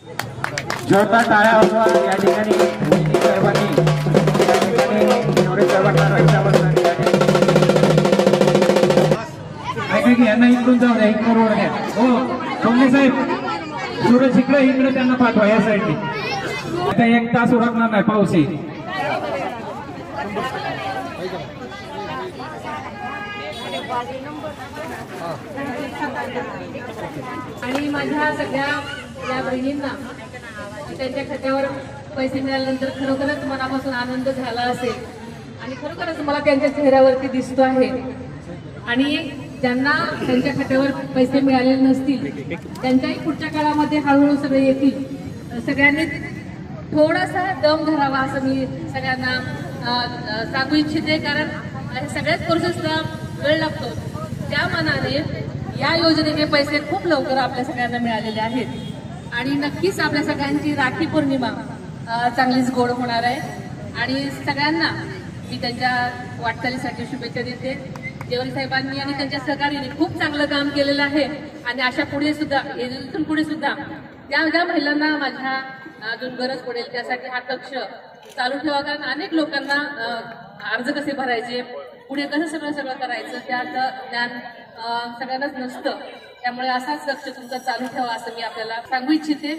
जोरदार टाळ्या वाजवा या ठिकाणी वैदिक साहेबांनी या ठिकाणी एवढे साहेबांना रक्षाबंधन ऐका की यांना इकडून जाऊ द्या, इकडून रोड द्या. हो सोमने साहेब सूरज इकडे त्यांना पाठवा या साईडनी. आता 1 तास उरकणार नाही पाऊस आहे. आणि माझ्या सगळ्या या बहिणींना त्यांच्या खात्यावर पैसे मिळाल्यानंतर खरोखरच मनापासून आनंद झाला असेल आणि खरोखरच मला त्यांच्या चेहऱ्यावरती दिसतो आहे. आणि ज्यांना त्यांच्या खात्यावर पैसे मिळालेले नसतील त्यांच्याही पुढच्या काळामध्ये हळूहळू सगळे येतील. सगळ्यांनी थोडासा दम धरावा असं मी सगळ्यांना सांगू इच्छिते, कारण हे सगळ्याच प्रोसेसला वेळ लागतो. त्या मानाने या योजनेचे पैसे खूप लवकर आपल्या सगळ्यांना मिळालेले आहेत आणि नक्कीच आपल्या सगळ्यांची राखी पौर्णिमा चांगलीच गोड होणार आहे. आणि सगळ्यांना मी त्यांच्या वाटचालीसाठी शुभेच्छा देते. देवल साहेबांनी आणि त्यांच्या सहकार्याने खूप चांगलं काम केलेलं आहे आणि अशा पुढे सुद्धा इथून पुढे सुद्धा ज्या महिलांना माझ्या अजून गरज पडेल त्यासाठी हा कक्ष चालू ठेवा, कारण अनेक लोकांना अर्ज कसे भरायचे, पुढे कसं सगळं करायचं त्याचं ज्ञान सगळ्यांनाच नसतं. त्यामुळे असाच कक्ष तुमचा चालू ठेवा असं मी आपल्याला सांगू इच्छिते.